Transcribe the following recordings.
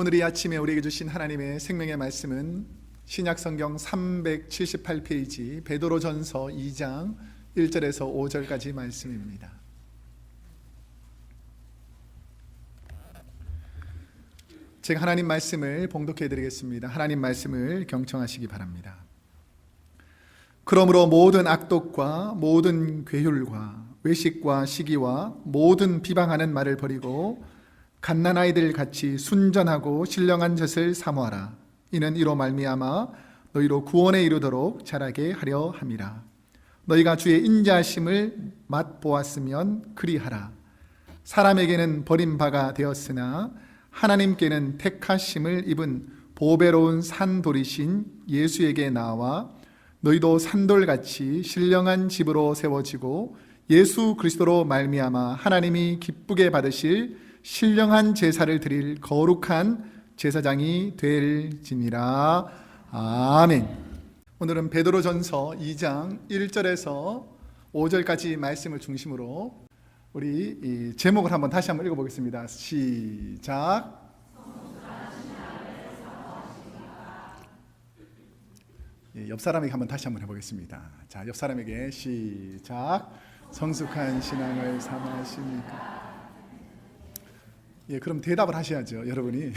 오늘 이 아침에 우리에게 주신 하나님의 생명의 말씀은 신약성경 378페이지 베드로전서 2장 1절에서 5절까지 말씀입니다. 제가 하나님 말씀을 봉독해 드리겠습니다. 하나님 말씀을 경청하시기 바랍니다. 그러므로 모든 악독과 모든 괴휼과 외식과 시기와 모든 비방하는 말을 버리고 갓난아이들 같이 순전하고 신령한 젖을 사모하라. 이는 이로 말미암아 너희로 구원에 이르도록 자라게 하려 함이라. 너희가 주의 인자하심을 맛보았으면 그리하라. 사람에게는 버림바가 되었으나 하나님께는 택하심을 입은 보배로운 산돌이신 예수에게 나와 너희도 산돌같이 신령한 집으로 세워지고 예수 그리스도로 말미암아 하나님이 기쁘게 받으실 신령한 제사를 드릴 거룩한 제사장이 될지니라. 아멘. 오늘은 베드로전서 2장 1절에서 5절까지 말씀을 중심으로 우리 이 제목을 한번 다시 한번 읽어보겠습니다. 시작. 옆 사람에게 한번 다시 한번 해보겠습니다. 자, 옆 사람에게 시작. 성숙한 신앙을 삼으십니까? 예, 그럼 대답을 하셔야죠, 여러분이.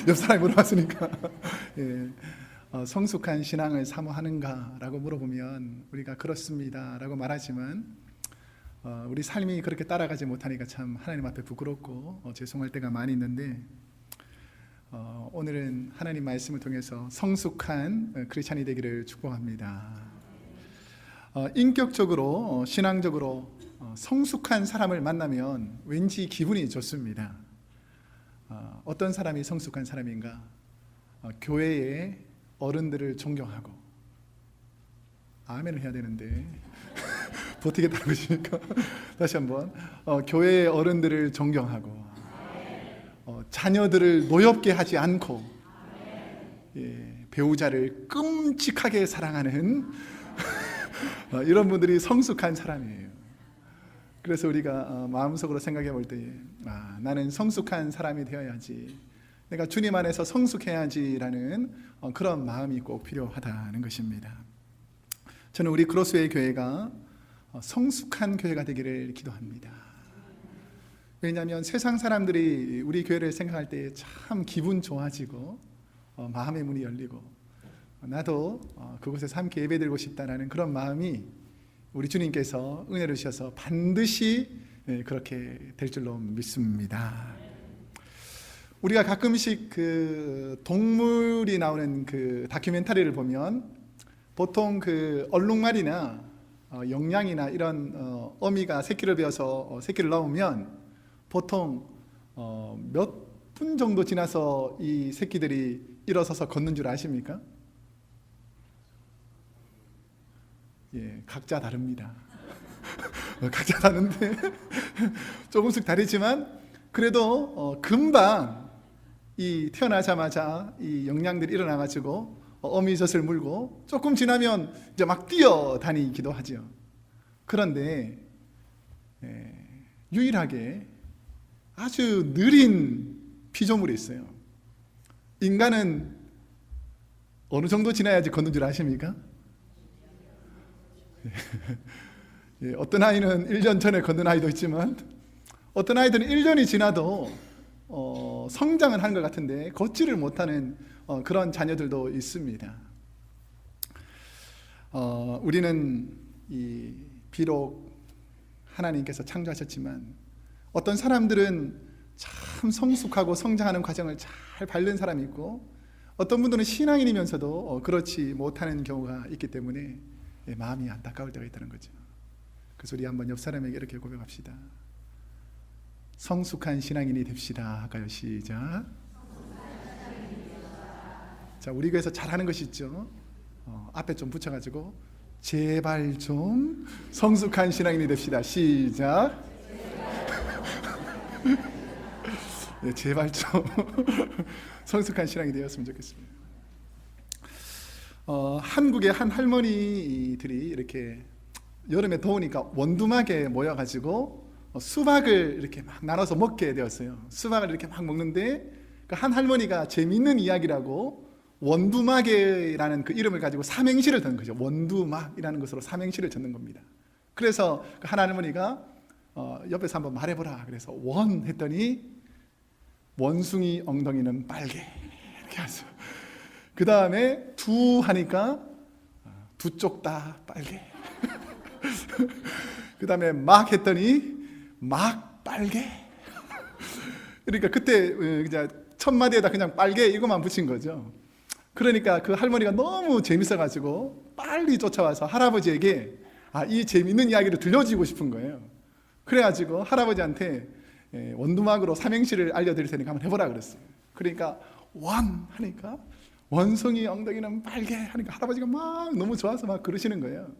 옆 사람이 물어봤으니까. 예, 성숙한 신앙을 사모하는가라고 물어보면 우리가 그렇습니다라고 말하지만 우리 삶이 그렇게 따라가지 못하니까 참 하나님 앞에 부끄럽고 죄송할 때가 많이 있는데 오늘은 하나님 말씀을 통해서 성숙한 크리스찬이 되기를 축복합니다. 인격적으로 신앙적으로 성숙한 사람을 만나면 왠지 기분이 좋습니다. 어떤 사람이 성숙한 사람인가? 교회의 어른들을 존경하고, 아멘을 해야 되는데 버티겠다는 것이니까 다시 한번 교회의 어른들을 존경하고 자녀들을 노엽게 하지 않고 배우자를 끔찍하게 사랑하는 이런 분들이 성숙한 사람이에요. 그래서 우리가 마음속으로 생각해 볼 때에 나는 성숙한 사람이 되어야지, 내가 주님 안에서 성숙해야지라는 그런 마음이 꼭 필요하다는 것입니다. 저는 우리 크로스웨이 교회가 성숙한 교회가 되기를 기도합니다. 왜냐하면 세상 사람들이 우리 교회를 생각할 때 참 기분 좋아지고 마음의 문이 열리고 나도 그곳에서 함께 예배드리고 싶다라는 그런 마음이 우리 주님께서 은혜를 주셔서 반드시 그렇게 될 줄로 믿습니다. 우리가 가끔씩 그 동물이 나오는 그 다큐멘터리를 보면 보통 그 얼룩말이나 영양이나 이런 어미가 새끼를 베어서 새끼를 낳으면 보통 몇 분 정도 지나서 이 새끼들이 일어서서 걷는 줄 아십니까? 예, 각자 다릅니다. 각자 다른데 조금씩 다르지만 그래도 금방 이 태어나자마자 이 영양들이 일어나가지고 어미젖을 물고 조금 지나면 이제 막 뛰어다니기도 하죠. 그런데 유일하게 아주 느린 피조물이 있어요. 인간은 어느 정도 지나야지 걷는 줄 아십니까? 어떤 아이는 1년 전에 걷는 아이도 있지만 어떤 아이들은 1년이 지나도 성장은 하는 것 같은데 걷지를 못하는 그런 자녀들도 있습니다. 우리는 비록 하나님께서 창조하셨지만 어떤 사람들은 참 성숙하고 성장하는 과정을 잘 밟는 사람이 있고 어떤 분들은 신앙인이면서도 그렇지 못하는 경우가 있기 때문에 마음이 안타까울 때가 있다는 거죠. 그래서 우리 한번 옆 사람에게 이렇게 고백합시다. 성숙한 신앙인이 됩시다. 할까요? 시작. 자, 우리 교회에서 잘하는 것이 있죠. 앞에 좀 붙여가지고 제발 좀 성숙한 신앙인이 됩시다. 시작. 네, 제발 좀 성숙한 신앙이 되었으면 좋겠습니다. 한국의 한 할머니들이 이렇게 여름에 더우니까 원두막에 모여가지고 수박을 이렇게 막 나눠서 먹게 되었어요. 수박을 이렇게 막 먹는데 한 할머니가 재미있는 이야기라고 원두막이라는 그 이름을 가지고 삼행시를 던 거죠. 원두막이라는 것으로 삼행시를 젓는 겁니다. 그래서 한 할머니가 옆에서 한번 말해보라. 그래서 원 했더니 원숭이 엉덩이는 빨개 이렇게 하죠. 그 다음에 두 하니까 두 쪽 다 빨개. 그 다음에 막 했더니 막 빨개. 그러니까 그때 첫 마디에다 그냥 빨개 이것만 붙인 거죠. 그러니까 그 할머니가 너무 재밌어가지고 빨리 쫓아와서 할아버지에게 이 재밌는 이야기를 들려주고 싶은 거예요. 그래가지고 할아버지한테 원두막으로 삼행시를 알려드릴 테니까 한번 해보라 그랬어요. 그러니까 원 하니까 원숭이 엉덩이는 빨개 하니까 할아버지가 막 너무 좋아서 막 그러시는 거예요.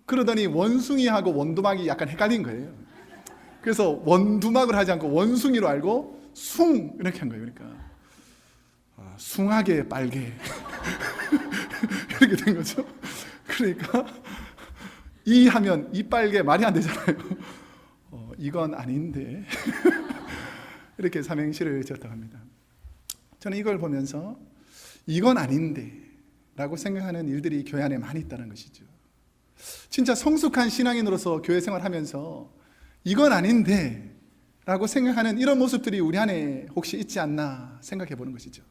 그러더니 원숭이하고 원두막이 약간 헷갈린 거예요. 그래서 원두막을 하지 않고 원숭이로 알고 숭 이렇게 한 거예요. 그러니까 숭하게 빨개 이렇게 된 거죠. 그러니까 이 하면 이 빨개 말이 안 되잖아요. 이건 아닌데 이렇게 삼행시를 지었다고 합니다. 저는 이걸 보면서 이건 아닌데 라고 생각하는 일들이 교회 안에 많이 있다는 것이죠. 진짜 성숙한 신앙인으로서 교회 생활하면서 이건 아닌데 라고 생각하는 이런 모습들이 우리 안에 혹시 있지 않나 생각해 보는 것이죠.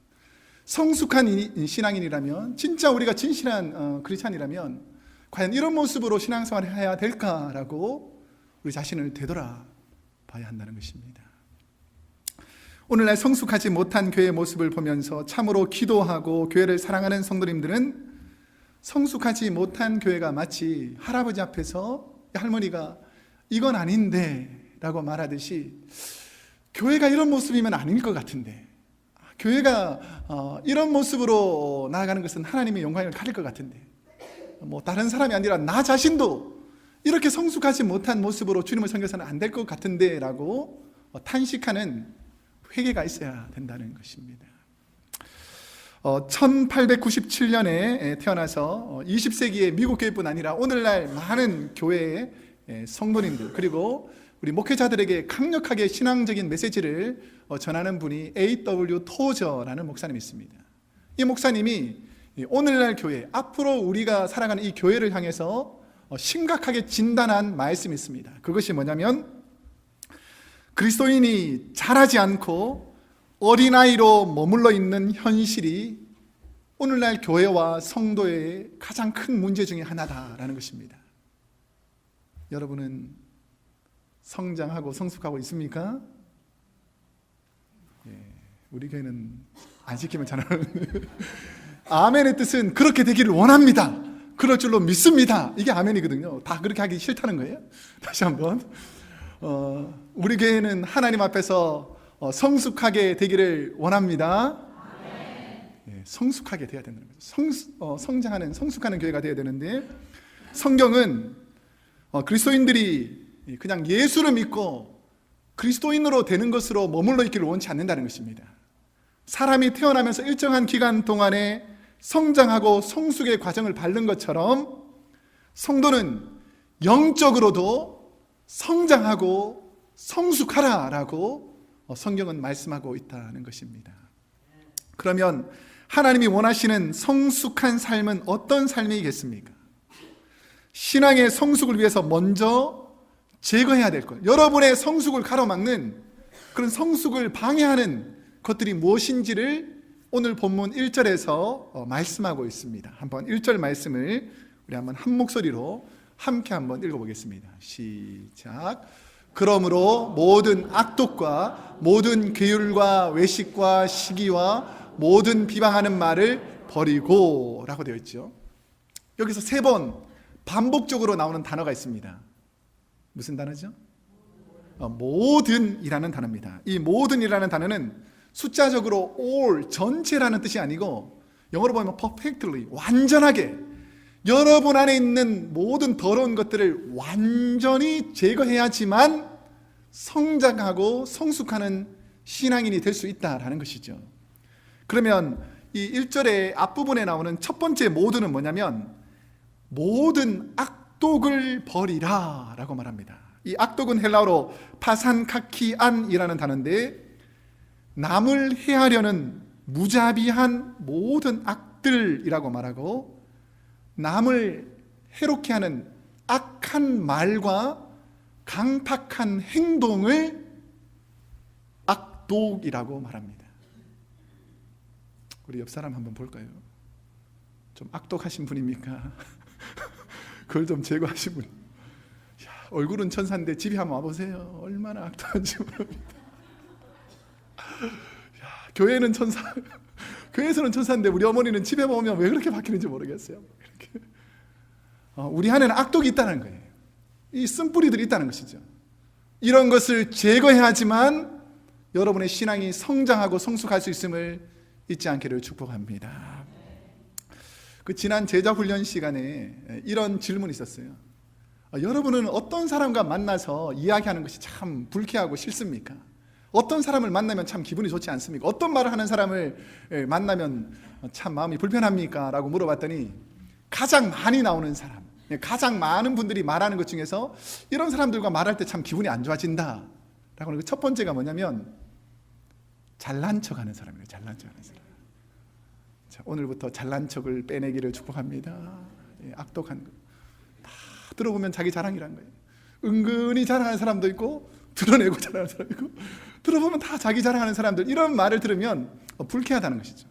성숙한 신앙인이라면, 진짜 우리가 진실한 크리스찬이라면 과연 이런 모습으로 신앙생활을 해야 될까라고 우리 자신을 되돌아 봐야 한다는 것입니다. 오늘날 성숙하지 못한 교회의 모습을 보면서 참으로 기도하고 교회를 사랑하는 성도님들은 성숙하지 못한 교회가 마치 할아버지 앞에서 할머니가 이건 아닌데 라고 말하듯이 교회가 이런 모습이면 아닐 것 같은데, 교회가 이런 모습으로 나아가는 것은 하나님의 영광을 가릴 것 같은데, 다른 사람이 아니라 나 자신도 이렇게 성숙하지 못한 모습으로 주님을 섬겨서는 안 될 것 같은데 라고 탄식하는 회개가 있어야 된다는 것입니다. 1897년에 태어나서 20세기의 미국 교회뿐 아니라 오늘날 많은 교회의 성도님들, 그리고 우리 목회자들에게 강력하게 신앙적인 메시지를 전하는 분이 A.W. 토저라는 목사님이 있습니다. 이 목사님이 오늘날 교회, 앞으로 우리가 살아가는 이 교회를 향해서 심각하게 진단한 말씀이 있습니다. 그것이 뭐냐면, 그리스도인이 자라지 않고 어린아이로 머물러 있는 현실이 오늘날 교회와 성도의 가장 큰 문제 중에 하나다라는 것입니다. 여러분은 성장하고 성숙하고 있습니까? 우리 교회는 안 시키면 잘하는데 아멘의 뜻은 그렇게 되기를 원합니다, 그럴 줄로 믿습니다, 이게 아멘이거든요. 다 그렇게 하기 싫다는 거예요. 다시 한번 우리 교회는 하나님 앞에서 성숙하게 되기를 원합니다. 성숙하게 돼야 된다는 거죠. 성숙하는 교회가 되어야 되는데, 성경은 그리스도인들이 그냥 예수를 믿고 그리스도인으로 되는 것으로 머물러 있기를 원치 않는다는 것입니다. 사람이 태어나면서 일정한 기간 동안에 성장하고 성숙의 과정을 밟는 것처럼 성도는 영적으로도 성장하고 성숙하라라고 성경은 말씀하고 있다는 것입니다. 그러면 하나님이 원하시는 성숙한 삶은 어떤 삶이겠습니까? 신앙의 성숙을 위해서 먼저 제거해야 될 것, 여러분의 성숙을 가로막는 그런 성숙을 방해하는 것들이 무엇인지를 오늘 본문 1절에서 말씀하고 있습니다. 한번 1절 말씀을 우리 한번 한 목소리로 함께 한번 읽어보겠습니다. 시작. 그러므로 모든 악독과 모든 괴율과 외식과 시기와 모든 비방하는 말을 버리고 라고 되어 있죠. 여기서 3번 반복적으로 나오는 단어가 있습니다. 무슨 단어죠? 모든이라는 단어입니다. 이 모든이라는 단어는 숫자적으로 all, 전체라는 뜻이 아니고 영어로 보면 perfectly, 완전하게 여러분 안에 있는 모든 더러운 것들을 완전히 제거해야지만 성장하고 성숙하는 신앙인이 될 수 있다라는 것이죠. 그러면 이 1절의 앞부분에 나오는 첫 번째 모든은 뭐냐면 모든 악독을 버리라 라고 말합니다. 이 악독은 헬라어로 파산카키안이라는 단어인데 남을 해하려는 무자비한 모든 악들이라고 말하고, 남을 해롭게 하는 악한 말과 강팍한 행동을 악독이라고 말합니다. 우리 옆 사람 한번 볼까요? 좀 악독하신 분입니까? 그걸 좀 제거하신 분. 야, 얼굴은 천사인데 집에 한번 와보세요. 얼마나 악독한지 모릅니다. 야, 교회는 천사, 교회에서는 천사인데 우리 어머니는 집에 보면 왜 그렇게 바뀌는지 모르겠어요. 이렇게. 우리 안에는 악독이 있다는 거예요. 이 쓴뿌리들이 있다는 것이죠. 이런 것을 제거해야지만 여러분의 신앙이 성장하고 성숙할 수 있음을 잊지 않기를 축복합니다. 그 지난 제자훈련 시간에 이런 질문이 있었어요. 여러분은 어떤 사람과 만나서 이야기하는 것이 참 불쾌하고 싫습니까? 어떤 사람을 만나면 참 기분이 좋지 않습니까? 어떤 말을 하는 사람을 만나면 참 마음이 불편합니까? 라고 물어봤더니 가장 많이 나오는 사람, 가장 많은 분들이 말하는 것 중에서 이런 사람들과 말할 때 참 기분이 안 좋아진다 라고 하는 그 첫 번째가 뭐냐면 잘난 척하는 사람이에요. 잘난 척하는 사람. 자, 오늘부터 잘난 척을 빼내기를 축복합니다. 악독한 거 다 들어보면 자기 자랑이란 거예요. 은근히 자랑하는 사람도 있고 드러내고 자랑하는 사람도 있고, 들어보면 다 자기 자랑하는 사람들, 이런 말을 들으면 불쾌하다는 것이죠.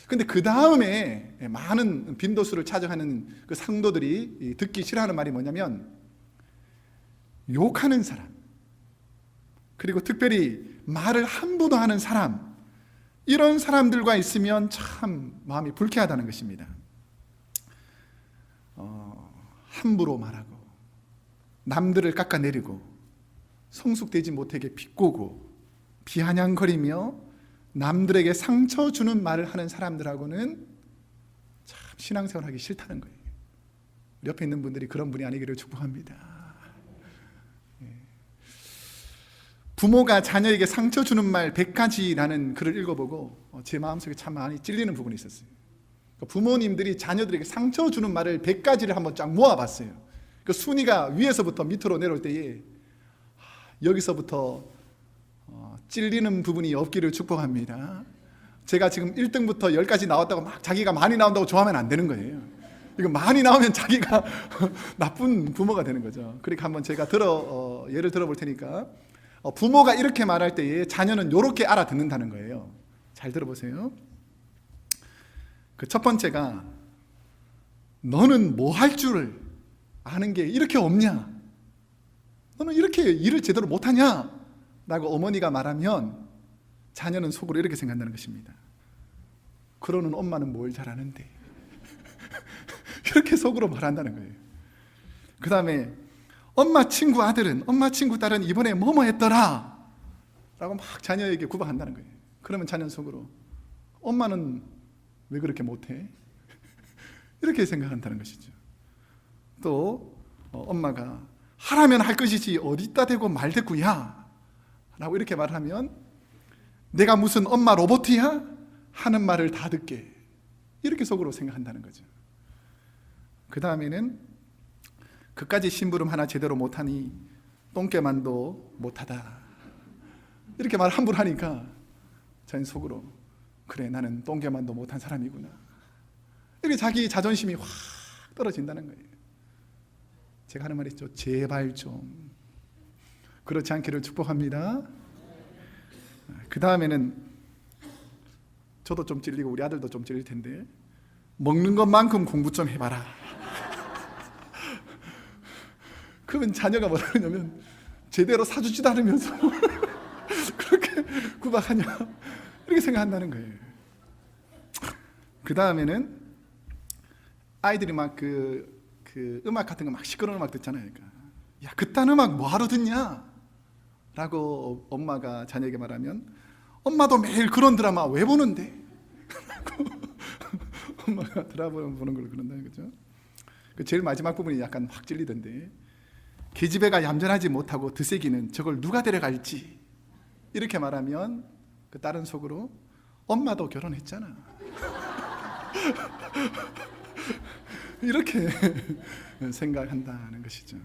근데 그 다음에 많은 빈도수를 차지하는 그 상도들이 듣기 싫어하는 말이 뭐냐면 욕하는 사람, 그리고 특별히 말을 함부로 하는 사람, 이런 사람들과 있으면 참 마음이 불쾌하다는 것입니다. 함부로 말하고 남들을 깎아내리고 성숙되지 못하게 비꼬고 비아냥거리며 남들에게 상처 주는 말을 하는 사람들하고는 참 신앙생활 하기 싫다는 거예요. 옆에 있는 분들이 그런 분이 아니기를 축복합니다. 부모가 자녀에게 상처 주는 말 100가지라는 글을 읽어보고 제 마음속에 참 많이 찔리는 부분이 있었어요. 부모님들이 자녀들에게 상처 주는 말을 100가지를 한번 쫙 모아봤어요. 그 순위가 위에서부터 밑으로 내려올 때에 여기서부터 찔리는 부분이 없기를 축복합니다. 제가 지금 1등부터 10까지 나왔다고 막 자기가 많이 나온다고 좋아하면 안 되는 거예요. 이거 많이 나오면 자기가 나쁜 부모가 되는 거죠. 그러니까 한번 제가 예를 들어볼 테니까, 부모가 이렇게 말할 때에 자녀는 이렇게 알아듣는다는 거예요. 잘 들어보세요. 그 첫 번째가, 너는 뭐 할 줄 아는 게 이렇게 없냐? 너는 이렇게 일을 제대로 못하냐? 라고 어머니가 말하면 자녀는 속으로 이렇게 생각한다는 것입니다. 그러는 엄마는 뭘 잘하는데? 이렇게 속으로 말한다는 거예요. 그 다음에 엄마 친구 아들은, 엄마 친구 딸은 이번에 뭐뭐 했더라 라고 막 자녀에게 구박한다는 거예요. 그러면 자녀는 속으로 엄마는 왜 그렇게 못해? 이렇게 생각한다는 것이죠. 또 엄마가 하라면 할 것이지 어디다 대고 말대꾸야 라고 이렇게 말하면 내가 무슨 엄마 로봇이야? 하는 말을 다 듣게, 이렇게 속으로 생각한다는 거죠. 그 다음에는 그까지 심부름 하나 제대로 못하니 똥개만도 못하다, 이렇게 말 함부로 하니까 자기 속으로 그래, 나는 똥개만도 못한 사람이구나, 이렇게 자기 자존심이 확 떨어진다는 거예요. 제가 하는 말이 있죠. 제발 좀 그렇지 않기를 축복합니다. 그 다음에는 저도 좀 찔리고 우리 아들도 좀 찔릴 텐데, 먹는 것만큼 공부 좀 해봐라. 그러면 자녀가 뭐라 그러냐면 제대로 사주지도 않으면서 그렇게 구박하냐, 이렇게 생각한다는 거예요. 그 다음에는 아이들이 막 그 음악 같은 거 막 시끄러운 음악 듣잖아요. 그러니까 야, 그딴 음악 뭐하러 듣냐? 라고 엄마가 자녀에게 말하면 엄마도 매일 그런 드라마 왜 보는데? 엄마가 드라마 보는 걸 그런다는 거죠. 그 제일 마지막 부분이 약간 확 찔리던데, 계집애가 얌전하지 못하고 드세기는 저걸 누가 데려갈지, 이렇게 말하면 그 딸은 속으로 엄마도 결혼했잖아. 이렇게 생각한다는 것이죠.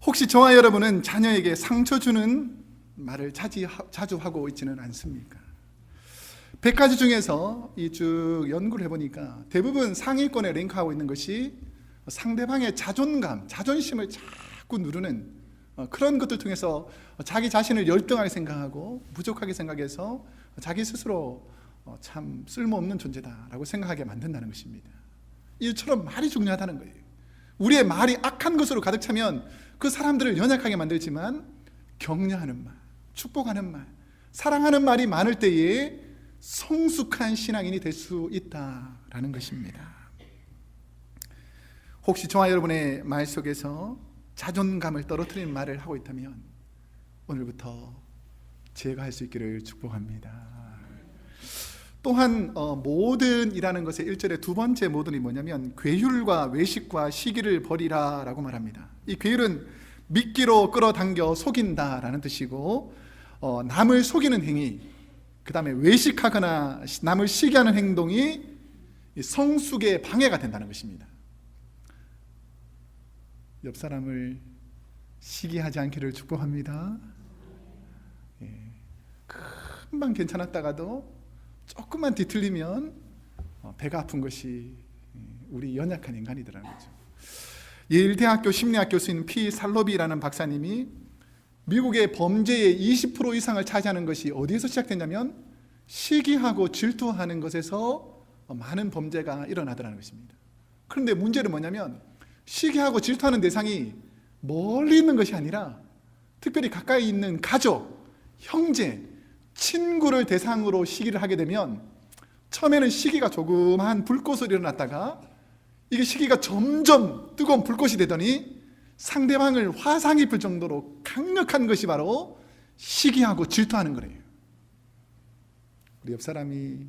혹시 저와 여러분은 자녀에게 상처 주는 말을 자주 하고 있지는 않습니까? 100가지 중에서 이 쭉 연구를 해보니까 대부분 상위권에 랭크하고 있는 것이 상대방의 자존감, 자존심을 자꾸 누르는 그런 것들 통해서 자기 자신을 열등하게 생각하고 부족하게 생각해서 자기 스스로 참 쓸모없는 존재다라고 생각하게 만든다는 것입니다. 이처럼 말이 중요하다는 거예요. 우리의 말이 악한 것으로 가득 차면 그 사람들을 연약하게 만들지만 격려하는 말, 축복하는 말, 사랑하는 말이 많을 때에 성숙한 신앙인이 될 수 있다라는 것입니다. 혹시 저와 여러분의 말 속에서 자존감을 떨어뜨리는 말을 하고 있다면 오늘부터 제거할 수 있기를 축복합니다. 또한 모든이라는 것의 1절의 두 번째 모든이 뭐냐면 괴휼과 외식과 시기를 버리라 라고 말합니다. 이 괴휼은 미끼로 끌어당겨 속인다라는 뜻이고 남을 속이는 행위, 그 다음에 외식하거나 남을 시기하는 행동이 성숙의 방해가 된다는 것입니다. 옆 사람을 시기하지 않기를 축복합니다. 금방 괜찮았다가도 조금만 뒤틀리면 배가 아픈 것이 우리 연약한 인간이더라는 거죠. 예일대학교 심리학 교수인 피 살로비라는 박사님이 미국의 범죄의 20% 이상을 차지하는 것이 어디에서 시작됐냐면 시기하고 질투하는 것에서 많은 범죄가 일어나더라는 것입니다. 그런데 문제는 뭐냐면 시기하고 질투하는 대상이 멀리 있는 것이 아니라 특별히 가까이 있는 가족, 형제, 친구를 대상으로 시기를 하게 되면 처음에는 시기가 조그마한 불꽃으로 일어났다가 이게 시기가 점점 뜨거운 불꽃이 되더니 상대방을 화상 입힐 정도로 강력한 것이 바로 시기하고 질투하는 거예요. 우리 옆 사람이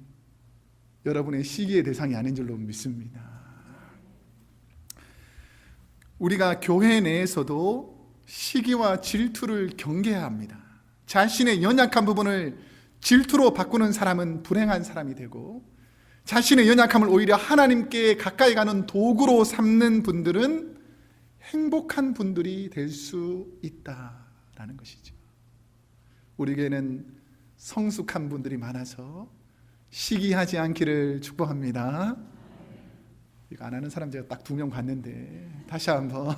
여러분의 시기의 대상이 아닌 줄로 믿습니다. 우리가 교회 내에서도 시기와 질투를 경계해야 합니다. 자신의 연약한 부분을 질투로 바꾸는 사람은 불행한 사람이 되고 자신의 연약함을 오히려 하나님께 가까이 가는 도구로 삼는 분들은 행복한 분들이 될 수 있다라는 것이죠. 우리 교회는 성숙한 분들이 많아서 시기하지 않기를 축복합니다. 이거 안 하는 사람 제가 딱 2명 봤는데 다시 한번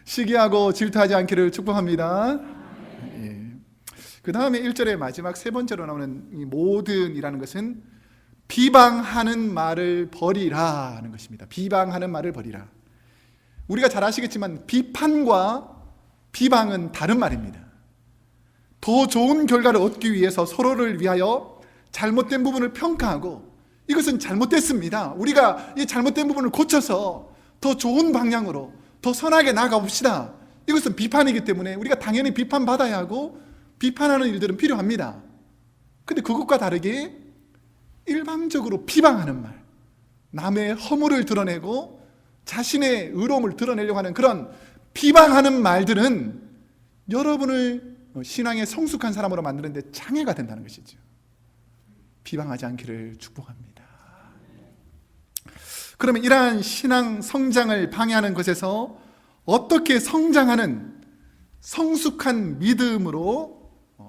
시기하고 질투하지 않기를 축복합니다. 그 다음에 1절의 마지막 세 번째로 나오는 이 모든이라는 것은 비방하는 말을 버리라 하는 것입니다. 비방하는 말을 버리라. 우리가 잘 아시겠지만 비판과 비방은 다른 말입니다. 더 좋은 결과를 얻기 위해서 서로를 위하여 잘못된 부분을 평가하고 이것은 잘못됐습니다. 우리가 이 잘못된 부분을 고쳐서 더 좋은 방향으로 더 선하게 나아가봅시다. 이것은 비판이기 때문에 우리가 당연히 비판받아야 하고 비판하는 일들은 필요합니다. 근데 그것과 다르게 일방적으로 비방하는 말, 남의 허물을 드러내고 자신의 의로움을 드러내려고 하는 그런 비방하는 말들은 여러분을 신앙의 성숙한 사람으로 만드는 데 장애가 된다는 것이죠. 비방하지 않기를 축복합니다. 그러면 이러한 신앙 성장을 방해하는 것에서 어떻게 성장하는 성숙한 믿음으로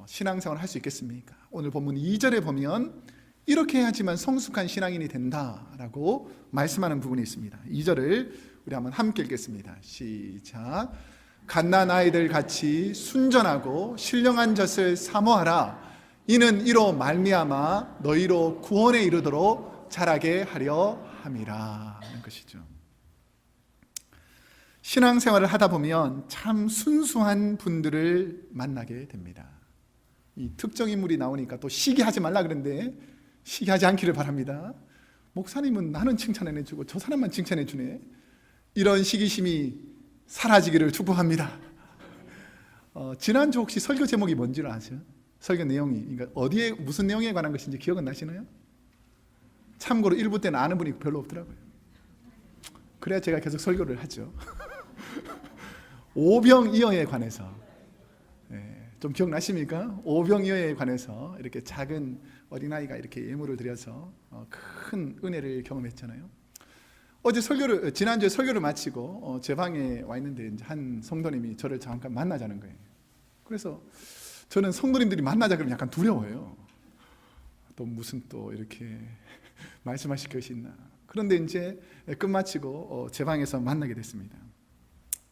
신앙생활을 할 수 있겠습니까? 오늘 본문 2절에 보면 이렇게 해야지만 성숙한 신앙인이 된다라고 말씀하는 부분이 있습니다. 2절을 우리 한번 함께 읽겠습니다. 시작. 갓난 아이들 같이 순전하고 신령한 젖을 사모하라. 이는 이로 말미암아 너희로 구원에 이르도록 자라게 하려 함이라 하는 것이죠. 신앙생활을 하다 보면 참 순수한 분들을 만나게 됩니다. 이 특정 인물이 나오니까 또 시기하지 말라 그랬는데 시기하지 않기를 바랍니다. 목사님은 나는 칭찬해주고 저 사람만 칭찬해주네. 이런 시기심이 사라지기를 축복합니다. 지난주 혹시 설교 제목이 뭔지를 아세요? 설교 내용이 그러니까 어디에 무슨 내용에 관한 것인지 기억은 나시나요? 참고로 일부 때는 아는 분이 별로 없더라고요. 그래야 제가 계속 설교를 하죠. 오병이어에 관해서 좀 기억나십니까? 오병이어에 관해서 이렇게 작은 어린아이가 이렇게 예물을 드려서 큰 은혜를 경험했잖아요. 지난주에 설교를 마치고 제 방에 와 있는데 이제 한 성도님이 저를 잠깐 만나자는 거예요. 그래서 저는 성도님들이 만나자 그러면 약간 두려워요. 또 무슨 또 이렇게 말씀하실 것이 있나. 그런데 이제 끝마치고 제 방에서 만나게 됐습니다.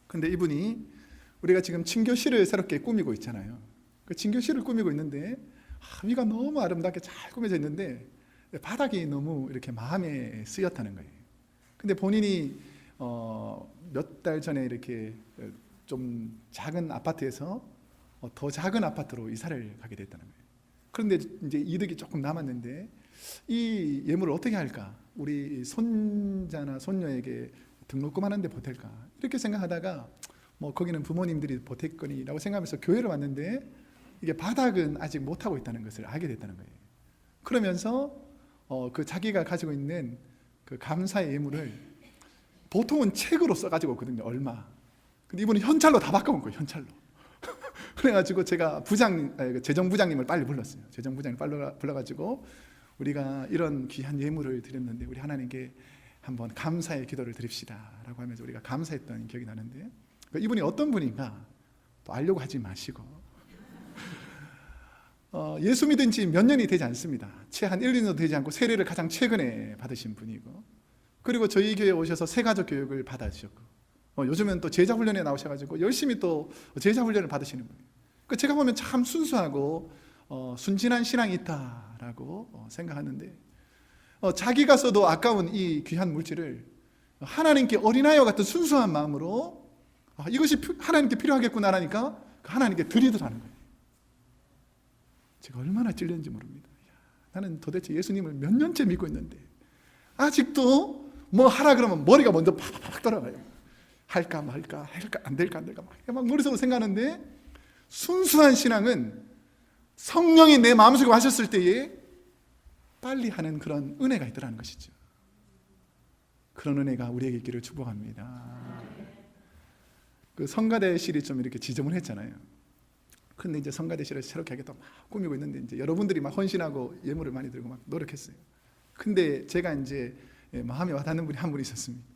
근데 이분이 우리가 지금 친교실을 새롭게 꾸미고 있잖아요. 그 친교실을 꾸미고 있는데 위가 너무 아름답게 잘 꾸며져 있는데 바닥이 너무 이렇게 마음에 쓰였다는 거예요. 근데 본인이 몇 달 전에 이렇게 좀 작은 아파트에서 더 작은 아파트로 이사를 가게 됐다는 거예요. 그런데 이제 이득이 조금 남았는데 이 예물을 어떻게 할까? 우리 손자나 손녀에게 등록금 하는데 보탤까? 이렇게 생각하다가 뭐 거기는 부모님들이 보탰거니라고 생각하면서 교회를 왔는데 이게 바닥은 아직 못하고 있다는 것을 알게 됐다는 거예요. 그러면서 그 자기가 가지고 있는 그 감사의 예물을 보통은 책으로 써가지고 오거든요. 얼마. 근데 이분은 현찰로 다 바꿔온 거예요. 현찰로. 그래가지고 제가 재정부장님을 빨리 불렀어요. 재정부장님 불러가지고 우리가 이런 귀한 예물을 드렸는데 우리 하나님께 한번 감사의 기도를 드립시다 라고 하면서 우리가 감사했던 기억이 나는데, 이분이 어떤 분인가 또 알려고 하지 마시고 예수 믿은 지 몇 년이 되지 않습니다. 채 한 1, 2년도 되지 않고 세례를 가장 최근에 받으신 분이고, 그리고 저희 교회에 오셔서 새가족 교육을 받으셨고, 요즘은 또 제자훈련에 나오셔가지고 열심히 또 제자훈련을 받으시는 분이에요. 제가 보면 참 순수하고 순진한 신앙이 있다라고 생각하는데, 자기가 써도 아까운 이 귀한 물질을 하나님께 어린아이와 같은 순수한 마음으로 이것이 하나님께 필요하겠구나라니까 하나님께 드리더라는 거예요. 제가 얼마나 찔렸는지 모릅니다. 나는 도대체 예수님을 몇 년째 믿고 있는데 아직도 뭐 하라 그러면 머리가 먼저 팍팍 돌아가요. 할까 말까, 할까 안 될까 막 머릿속으로 생각하는데, 순수한 신앙은 성령이 내 마음속에 하셨을 때에 빨리 하는 그런 은혜가 있더라는 것이죠. 그런 은혜가 우리에게 있기를 축복합니다. 그 성가대실이 좀 이렇게 지저분했잖아요. 근데 이제 성가대실을 새롭게 하게 또 막 꾸미고 있는데 이제 여러분들이 막 헌신하고 예물을 많이 들고 막 노력했어요. 근데 제가 이제 마음에 와닿는 분이 한 분 있었습니다.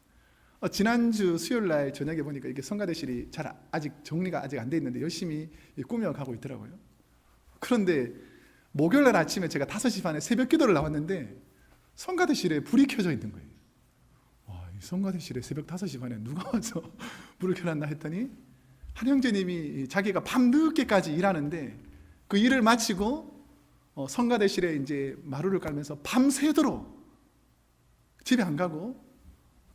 지난주 수요일 날 저녁에 보니까 이게 성가대실이 아직 정리가 아직 안 돼 있는데 열심히 꾸며가고 있더라고요. 그런데 목요일 날 아침에 제가 5시 반에 새벽 기도를 나왔는데 성가대실에 불이 켜져 있는 거예요. 이 성가대실에 새벽 5시 반에 누가 와서 불을 켜놨나 했더니 한 형제님이 자기가 밤늦게까지 일하는데 그 일을 마치고 성가대실에 이제 마루를 깔면서 밤새도록 집에 안 가고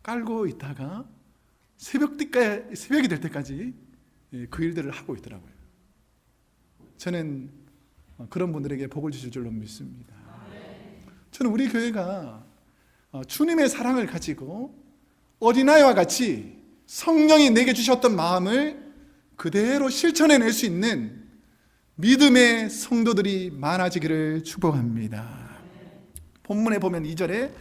깔고 있다가 새벽이 될 때까지 그 일들을 하고 있더라고요. 저는 그런 분들에게 복을 주실 줄로 믿습니다. 저는 우리 교회가 주님의 사랑을 가지고 어린아이와 같이 성령이 내게 주셨던 마음을 그대로 실천해낼 수 있는 믿음의 성도들이 많아지기를 축복합니다. 본문에 보면 2절에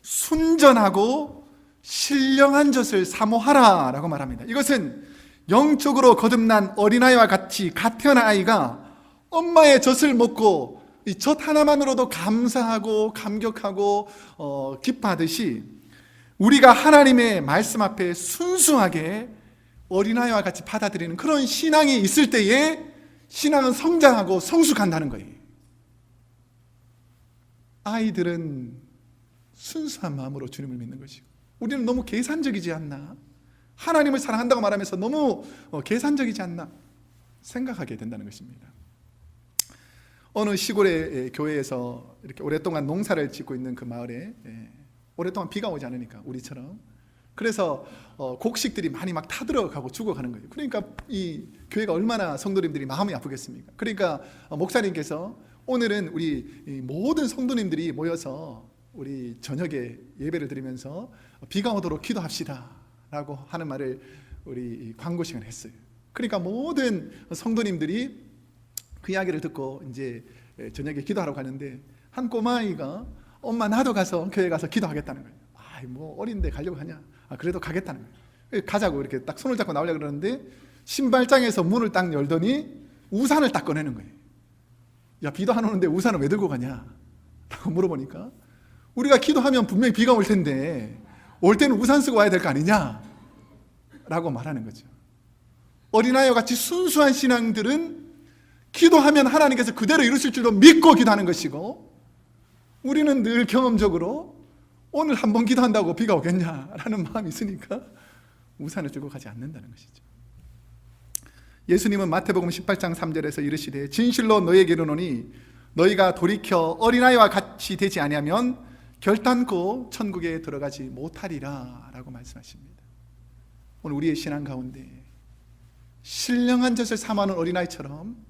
순전하고 신령한 젖을 사모하라 라고 말합니다. 이것은 영적으로 거듭난 어린아이와 같이 갓 태어난 아이가 엄마의 젖을 먹고 이 젖 하나만으로도 감사하고 감격하고 기뻐하듯이 우리가 하나님의 말씀 앞에 순수하게 어린아이와 같이 받아들이는 그런 신앙이 있을 때에 신앙은 성장하고 성숙한다는 거예요. 아이들은 순수한 마음으로 주님을 믿는 것이고, 우리는 너무 계산적이지 않나, 하나님을 사랑한다고 말하면서 너무 계산적이지 않나 생각하게 된다는 것입니다. 어느 시골의 교회에서 이렇게 오랫동안 농사를 짓고 있는 그 마을에 오랫동안 비가 오지 않으니까 우리처럼, 그래서 곡식들이 많이 막 타들어가고 죽어가는 거예요. 그러니까 이 교회가 얼마나 성도님들이 마음이 아프겠습니까? 그러니까 목사님께서 오늘은 우리 모든 성도님들이 모여서 우리 저녁에 예배를 드리면서 비가 오도록 기도합시다 라고 하는 말을 우리 광고 시간에 했어요. 그러니까 모든 성도님들이 그 이야기를 듣고 이제 저녁에 기도하러 가는데 한 꼬마아이가 엄마 나도 가서 교회 가서 기도하겠다는 거예요. 뭐 어린데 가려고 하냐? 그래도 가겠다는 거예요. 가자고 이렇게 딱 손을 잡고 나오려고 그러는데 신발장에서 문을 딱 열더니 우산을 딱 꺼내는 거예요. 야, 비도 안 오는데 우산을 왜 들고 가냐? 라고 물어보니까 우리가 기도하면 분명히 비가 올 텐데 올 때는 우산 쓰고 와야 될 거 아니냐? 라고 말하는 거죠. 어린아이와 같이 순수한 신앙들은 기도하면 하나님께서 그대로 이루실 줄로 믿고 기도하는 것이고, 우리는 늘 경험적으로 오늘 한번 기도한다고 비가 오겠냐라는 마음이 있으니까 우산을 들고 가지 않는다는 것이죠. 예수님은 마태복음 18장 3절에서 이르시되 진실로 너희에게 이르노니 너희가 돌이켜 어린아이와 같이 되지 아니하면 결단코 천국에 들어가지 못하리라 라고 말씀하십니다. 오늘 우리의 신앙 가운데 신령한 젖을 사모하는 어린아이처럼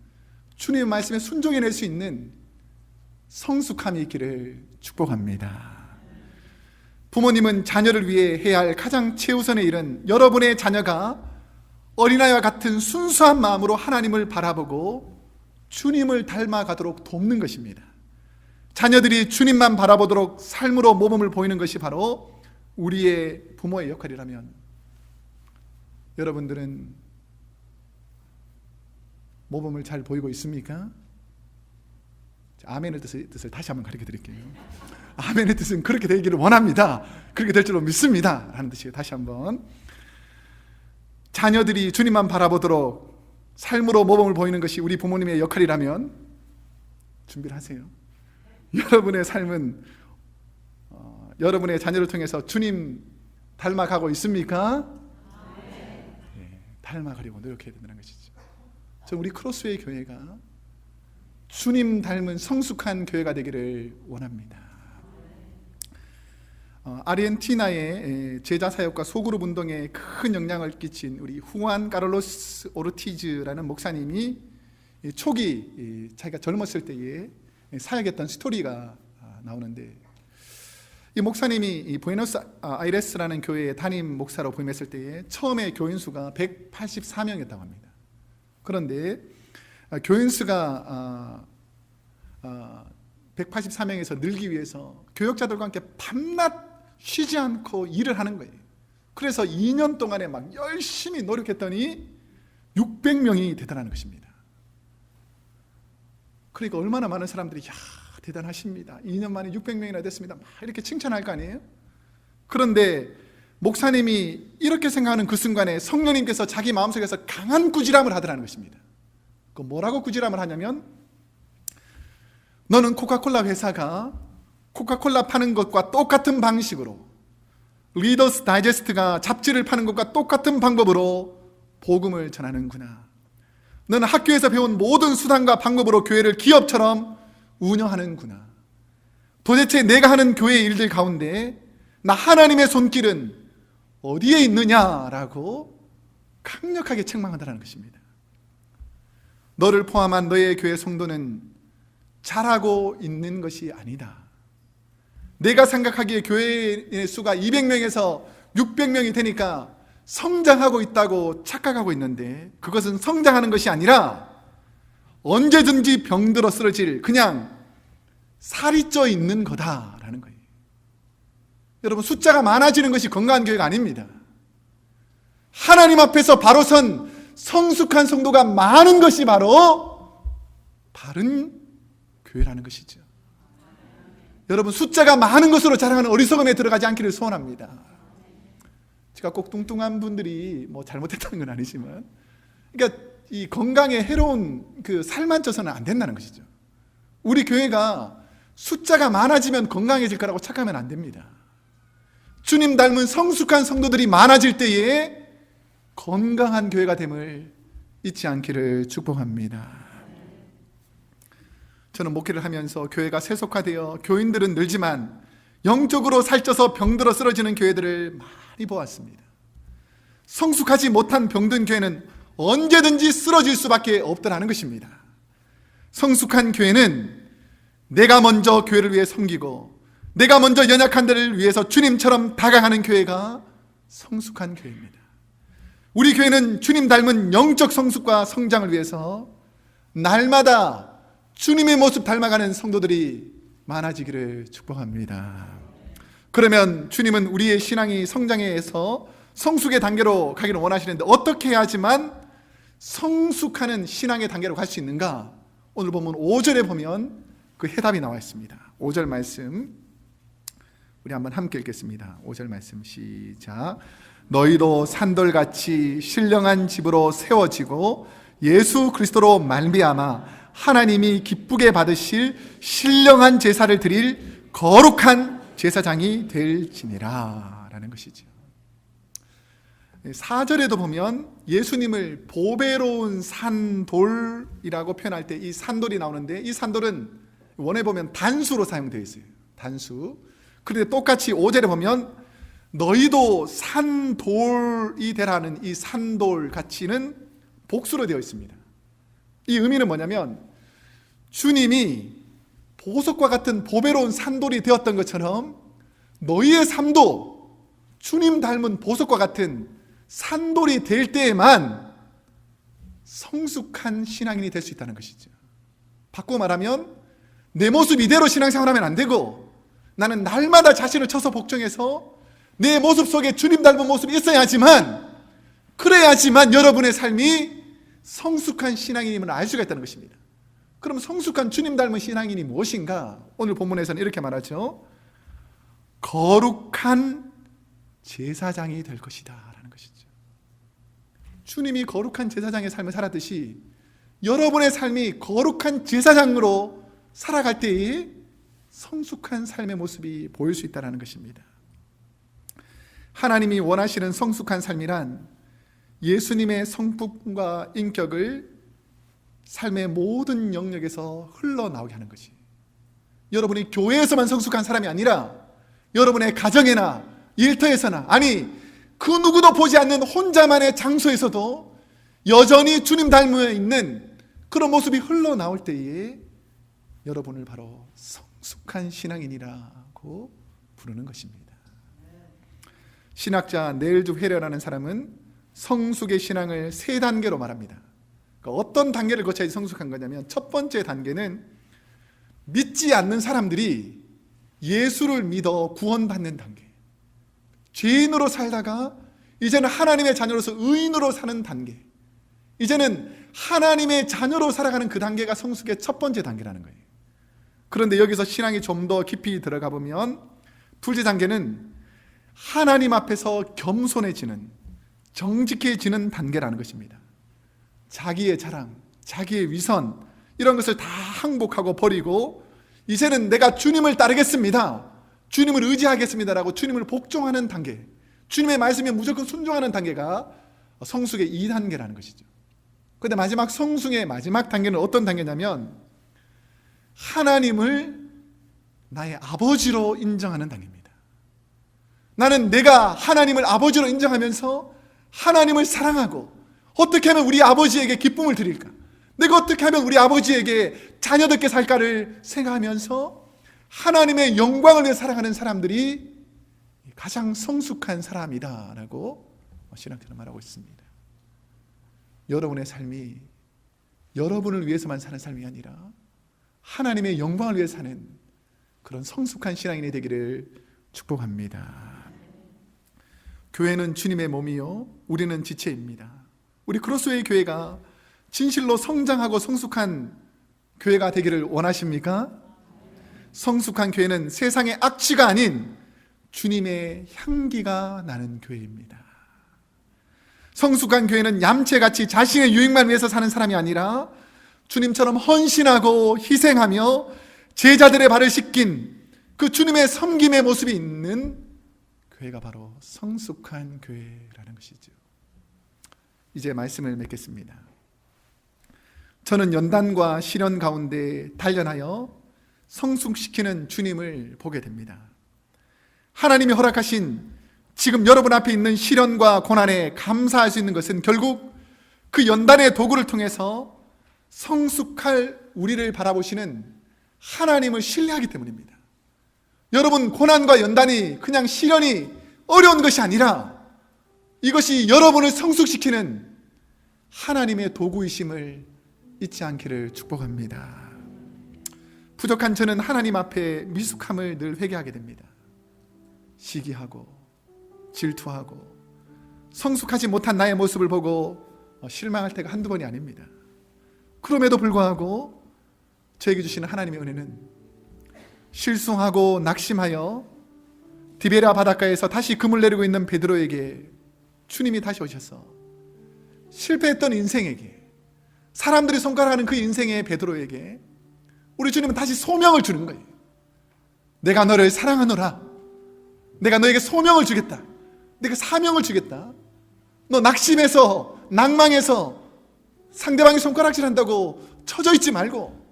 주님의 말씀에 순종해낼 수 있는 성숙함이 있기를 축복합니다. 부모님은 자녀를 위해 해야 할 가장 최우선의 일은 여러분의 자녀가 어린아이와 같은 순수한 마음으로 하나님을 바라보고 주님을 닮아가도록 돕는 것입니다. 자녀들이 주님만 바라보도록 삶으로 모범을 보이는 것이 바로 우리의 부모의 역할이라면, 여러분들은 모범을 잘 보이고 있습니까? 아멘의 뜻을 다시 한번 가르쳐 드릴게요. 아멘의 뜻은 그렇게 되기를 원합니다, 그렇게 될 줄로 믿습니다 라는 뜻이에요. 다시 한번, 자녀들이 주님만 바라보도록 삶으로 모범을 보이는 것이 우리 부모님의 역할이라면 준비를 하세요. 여러분의 삶은 여러분의 자녀를 통해서 주님 닮아가고 있습니까? 네, 닮아가려고 노력해야 된다는 것이죠. 저 우리 크로스웨이 교회가 주님 닮은 성숙한 교회가 되기를 원합니다. 아르헨티나의 제자사역과 소그룹 운동에 큰 영향을 끼친 우리 후안 카를로스 오르티즈라는 목사님이 초기 자기가 젊었을 때에 사역했던 스토리가 나오는데, 이 목사님이 부에노스 아이레스라는 교회의 담임 목사로 부임했을 때에 처음에 교인 수가 184명이었다고 합니다. 그런데 교인 수가 184명에서 늘기 위해서 교역자들과 함께 밤낮 쉬지 않고 일을 하는 거예요. 그래서 2년 동안에 막 열심히 노력했더니 600명이 되더라는 것입니다. 그러니까 얼마나 많은 사람들이 야, 대단하십니다, 2년 만에 600명이나 됐습니다, 막 이렇게 칭찬할 거 아니에요? 그런데 목사님이 이렇게 생각하는 그 순간에 성령님께서 자기 마음속에서 강한 꾸지람을 하더라는 것입니다. 그 뭐라고 꾸지람을 하냐면, 너는 코카콜라 회사가 코카콜라 파는 것과 똑같은 방식으로, 리더스 다이제스트가 잡지를 파는 것과 똑같은 방법으로 복음을 전하는구나. 너는 학교에서 배운 모든 수단과 방법으로 교회를 기업처럼 운영하는구나. 도대체 내가 하는 교회 일들 가운데 나 하나님의 손길은 어디에 있느냐라고 강력하게 책망한다는 것입니다. 너를 포함한 너의 교회 성도는 잘하고 있는 것이 아니다. 내가 생각하기에 교회의 수가 200명에서 600명이 되니까 성장하고 있다고 착각하고 있는데, 그것은 성장하는 것이 아니라 언제든지 병들어 쓰러질 그냥 살이 쪄 있는 거다라는 거예요. 여러분, 숫자가 많아지는 것이 건강한 교회가 아닙니다. 하나님 앞에서 바로 선 성숙한 성도가 많은 것이 바로 바른 교회라는 것이죠. 여러분, 숫자가 많은 것으로 자랑하는 어리석음에 들어가지 않기를 소원합니다. 제가 꼭 뚱뚱한 분들이 뭐 잘못했다는 건 아니지만, 그러니까 이 건강에 해로운 그 살만 쪄서는 안 된다는 것이죠. 우리 교회가 숫자가 많아지면 건강해질 거라고 착각하면 안 됩니다. 주님 닮은 성숙한 성도들이 많아질 때에 건강한 교회가 됨을 잊지 않기를 축복합니다. 저는 목회를 하면서 교회가 세속화되어 교인들은 늘지만 영적으로 살쪄서 병들어 쓰러지는 교회들을 많이 보았습니다. 성숙하지 못한 병든 교회는 언제든지 쓰러질 수밖에 없더라는 것입니다. 성숙한 교회는 내가 먼저 교회를 위해 섬기고 내가 먼저 연약한 데를 위해서 주님처럼 다가가는 교회가 성숙한 교회입니다. 우리 교회는 주님 닮은 영적 성숙과 성장을 위해서 날마다 주님의 모습 닮아가는 성도들이 많아지기를 축복합니다. 그러면 주님은 우리의 신앙이 성장해서 성숙의 단계로 가기를 원하시는데, 어떻게 해야지만 성숙하는 신앙의 단계로 갈 수 있는가? 오늘 보면 5절에 보면 그 해답이 나와 있습니다. 5절 말씀 우리 한번 함께 읽겠습니다. 5절 말씀 시작. 너희도 산돌같이 신령한 집으로 세워지고 예수 그리스도로 말미암아 하나님이 기쁘게 받으실 신령한 제사를 드릴 거룩한 제사장이 될지니라 라는 것이죠. 4절에도 보면 예수님을 보배로운 산돌이라고 표현할 때 이 산돌이 나오는데, 이 산돌은 원에 보면 단수로 사용되어 있어요. 단수. 그런데 똑같이 5절에 보면 너희도 산돌이 되라는 이 산돌 가치는 복수로 되어 있습니다. 이 의미는 뭐냐면 주님이 보석과 같은 보배로운 산돌이 되었던 것처럼 너희의 삶도 주님 닮은 보석과 같은 산돌이 될 때에만 성숙한 신앙인이 될 수 있다는 것이죠. 바꾸어 말하면 내 모습 이대로 신앙생활하면 안 되고, 나는 날마다 자신을 쳐서 복종해서 내 모습 속에 주님 닮은 모습이 있어야지만, 그래야지만 여러분의 삶이 성숙한 신앙인임을 알 수가 있다는 것입니다. 그럼 성숙한 주님 닮은 신앙인이 무엇인가? 오늘 본문에서는 이렇게 말하죠. 거룩한 제사장이 될 것이다 라는 것이죠. 주님이 거룩한 제사장의 삶을 살았듯이 여러분의 삶이 거룩한 제사장으로 살아갈 때에 성숙한 삶의 모습이 보일 수 있다는 것입니다. 하나님이 원하시는 성숙한 삶이란 예수님의 성품과 인격을 삶의 모든 영역에서 흘러나오게 하는 것이, 여러분이 교회에서만 성숙한 사람이 아니라 여러분의 가정이나 일터에서나, 아니 그 누구도 보지 않는 혼자만의 장소에서도 여전히 주님 닮아 있는 그런 모습이 흘러나올 때에 여러분을 바로 성숙한 신앙인이라고 부르는 것입니다. 신학자 네일즈 회려라는 사람은 성숙의 신앙을 3단계로 말합니다. 그러니까 어떤 단계를 거쳐야 성숙한 거냐면, 첫 번째 단계는 믿지 않는 사람들이 예수를 믿어 구원받는 단계, 죄인으로 살다가 이제는 하나님의 자녀로서 의인으로 사는 단계, 이제는 하나님의 자녀로 살아가는 그 단계가 성숙의 첫 번째 단계라는 거예요. 그런데 여기서 신앙이 좀 더 깊이 들어가 보면 둘째 단계는 하나님 앞에서 겸손해지는, 정직해지는 단계라는 것입니다. 자기의 자랑, 자기의 위선, 이런 것을 다 항복하고 버리고 이제는 내가 주님을 따르겠습니다, 주님을 의지하겠습니다라고 주님을 복종하는 단계, 주님의 말씀에 무조건 순종하는 단계가 성숙의 2단계라는 것이죠. 그런데 마지막 성숙의 마지막 단계는 어떤 단계냐면 하나님을 나의 아버지로 인정하는 단계입니다. 나는 내가 하나님을 아버지로 인정하면서 하나님을 사랑하고 어떻게 하면 우리 아버지에게 기쁨을 드릴까, 내가 어떻게 하면 우리 아버지에게 자녀답게 살까를 생각하면서 하나님의 영광을 위해 살아가는 사람들이 가장 성숙한 사람이다라고 신학자는 말하고 있습니다. 여러분의 삶이 여러분을 위해서만 사는 삶이 아니라 하나님의 영광을 위해 사는 그런 성숙한 신앙인이 되기를 축복합니다. 교회는 주님의 몸이요 우리는 지체입니다. 우리 크로스웨이 교회가 진실로 성장하고 성숙한 교회가 되기를 원하십니까? 성숙한 교회는 세상의 악취가 아닌 주님의 향기가 나는 교회입니다. 성숙한 교회는 얌체같이 자신의 유익만 위해서 사는 사람이 아니라 주님처럼 헌신하고 희생하며 제자들의 발을 씻긴 그 주님의 섬김의 모습이 있는 교회가 바로 성숙한 교회라는 것이죠. 이제 말씀을 맺겠습니다. 저는 연단과 시련 가운데 단련하여 성숙시키는 주님을 보게 됩니다. 하나님이 허락하신 지금 여러분 앞에 있는 시련과 고난에 감사할 수 있는 것은 결국 그 연단의 도구를 통해서 성숙할 우리를 바라보시는 하나님을 신뢰하기 때문입니다. 여러분, 고난과 연단이 그냥 시련이 어려운 것이 아니라 이것이 여러분을 성숙시키는 하나님의 도구이심을 잊지 않기를 축복합니다. 부족한 저는 하나님 앞에 미숙함을 늘 회개하게 됩니다. 시기하고 질투하고 성숙하지 못한 나의 모습을 보고 실망할 때가 한두 번이 아닙니다. 그럼에도 불구하고 저에게 주시는 하나님의 은혜는 실수하고 낙심하여 디베랴 바닷가에서 다시 금을 내리고 있는 베드로에게 주님이 다시 오셔서 실패했던 인생에게 사람들이 손가락하는 그 인생의 베드로에게 우리 주님은 다시 소명을 주는 거예요. 내가 너를 사랑하노라. 내가 너에게 소명을 주겠다. 내가 사명을 주겠다. 너 낙심해서 낭망해서 상대방이 손가락질한다고 처져 있지 말고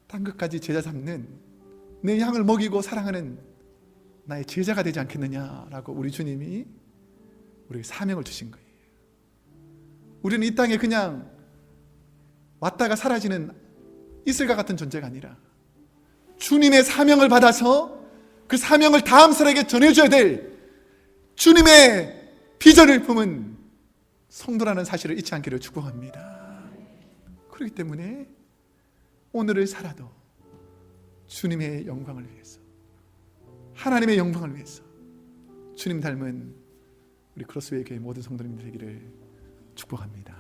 딴 것까지 제자 삼는 내 양을 먹이고 사랑하는 나의 제자가 되지 않겠느냐라고 우리 주님이 우리에게 사명을 주신 거예요. 우리는 이 땅에 그냥 왔다가 사라지는 이슬과 같은 존재가 아니라 주님의 사명을 받아서 그 사명을 다음 사람에게 전해줘야 될 주님의 비전을 품은 성도라는 사실을 잊지 않기를 축복합니다. 그렇기 때문에 오늘을 살아도 주님의 영광을 위해서, 하나님의 영광을 위해서 주님 닮은 우리 크로스웨이 교회 모든 성도님들 되기를 축복합니다.